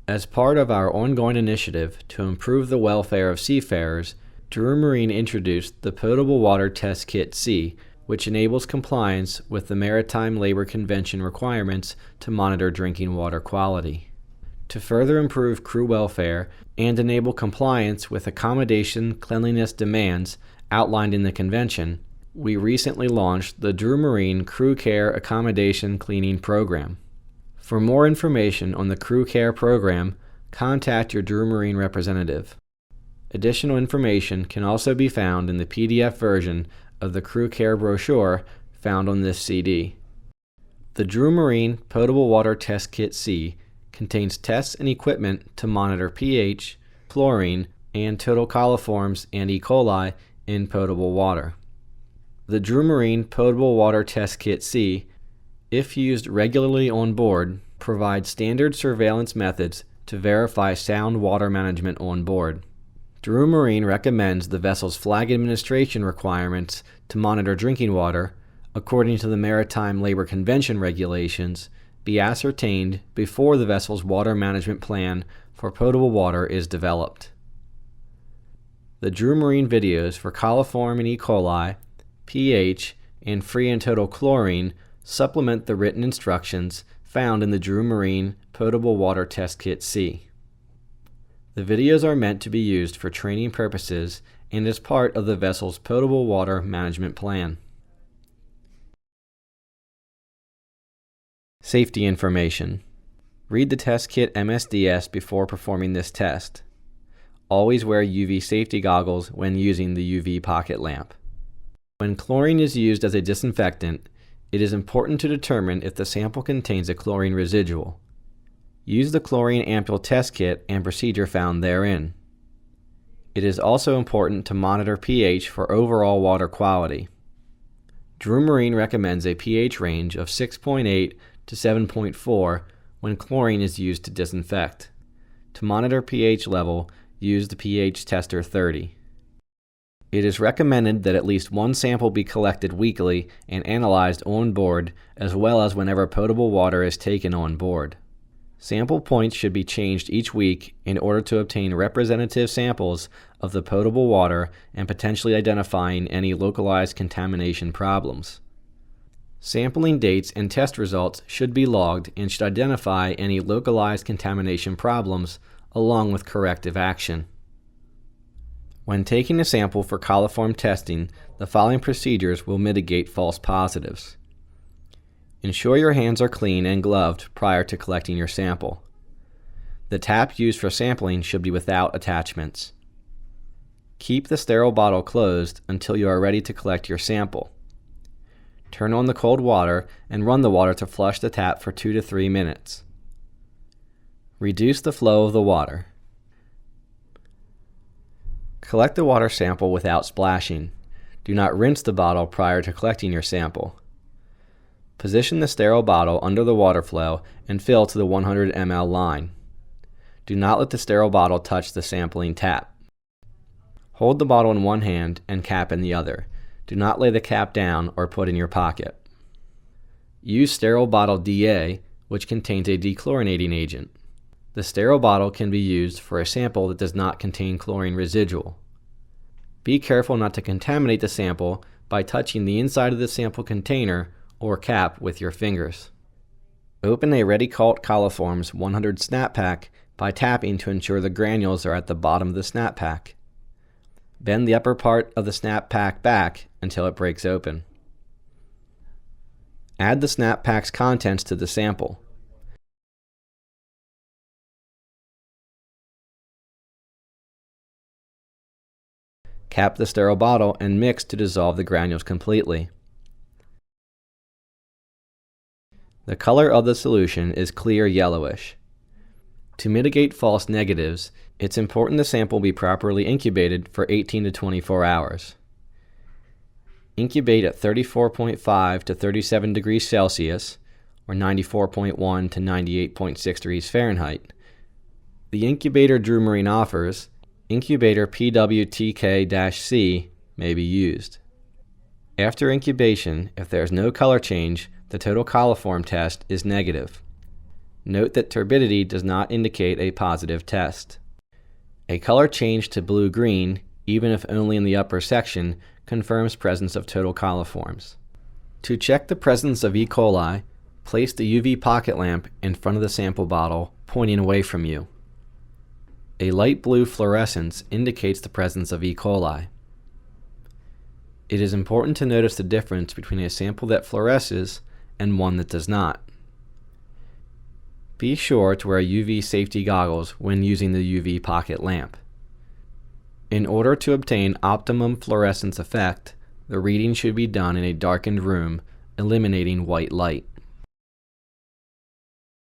As part of our ongoing initiative to improve the welfare of seafarers, Drew Marine introduced the Potable Water Test Kit C, which enables compliance with the Maritime Labor Convention requirements to monitor drinking water quality. To further improve crew welfare and enable compliance with accommodation cleanliness demands outlined in the convention, we recently launched the Drew Marine Crew Care Accommodation Cleaning Program. For more information on the Crew Care program, contact your Drew Marine representative. Additional information can also be found in the PDF version of the Crew Care brochure found on this CD. The Drew Marine Potable Water Test Kit C contains tests and equipment to monitor pH, chlorine, and total coliforms and E. coli in potable water. The Drew Marine Potable Water Test Kit C, if used regularly on board, provides standard surveillance methods to verify sound water management on board. Drew Marine recommends the vessel's flag administration requirements to monitor drinking water, according to the Maritime Labor Convention regulations, be ascertained before the vessel's water management plan for potable water is developed. The Drew Marine videos for coliform and E. coli, pH, and free and total chlorine supplement the written instructions found in the Drew Marine Potable Water Test Kit C. The videos are meant to be used for training purposes and as part of the vessel's potable water management plan. Safety information. Read the test kit MSDS before performing this test. Always wear UV safety goggles when using the UV pocket lamp. When chlorine is used as a disinfectant, it is important to determine if the sample contains a chlorine residual. Use the chlorine ampule test kit and procedure found therein. It is also important to monitor pH for overall water quality. Drew Marine recommends a pH range of 6.8 to 7.4 when chlorine is used to disinfect. To monitor pH level, use the pH tester 30. It is recommended that at least one sample be collected weekly and analyzed on board, as well as whenever potable water is taken on board. Sample points should be changed each week in order to obtain representative samples of the potable water and potentially identifying any localized contamination problems. Sampling dates and test results should be logged and should identify any localized contamination problems along with corrective action. When taking a sample for coliform testing, the following procedures will mitigate false positives. Ensure your hands are clean and gloved prior to collecting your sample. The tap used for sampling should be without attachments. Keep the sterile bottle closed until you are ready to collect your sample. Turn on the cold water and run the water to flush the tap for 2 to 3 minutes. Reduce the flow of the water. Collect the water sample without splashing. Do not rinse the bottle prior to collecting your sample. Position the sterile bottle under the water flow and fill to the 100 ml line. Do not let the sterile bottle touch the sampling tap. Hold the bottle in one hand and cap in the other. Do not lay the cap down or put in your pocket. Use sterile bottle DA, which contains a dechlorinating agent. The sterile bottle can be used for a sample that does not contain chlorine residual. Be careful not to contaminate the sample by touching the inside of the sample container or cap with your fingers. Open a Ready Cult Coliform's 100 snap pack by tapping to ensure the granules are at the bottom of the snap pack. Bend the upper part of the snap pack back until it breaks open. Add the snap pack's contents to the sample. Cap the sterile bottle and mix to dissolve the granules completely. The color of the solution is clear yellowish. To mitigate false negatives, it's important the sample be properly incubated for 18 to 24 hours. Incubate at 34.5 to 37 degrees Celsius or 94.1 to 98.6 degrees Fahrenheit. The incubator Drew Marine offers, incubator PWTK-C, may be used. After incubation, if there is no color change, the total coliform test is negative. Note that turbidity does not indicate a positive test. A color change to blue-green, even if only in the upper section, confirms presence of total coliforms. To check the presence of E. coli, place the UV pocket lamp in front of the sample bottle, pointing away from you. A light blue fluorescence indicates the presence of E. coli. It is important to notice the difference between a sample that fluoresces and one that does not. Be sure to wear UV safety goggles when using the UV pocket lamp. In order to obtain optimum fluorescence effect, the reading should be done in a darkened room, eliminating white light.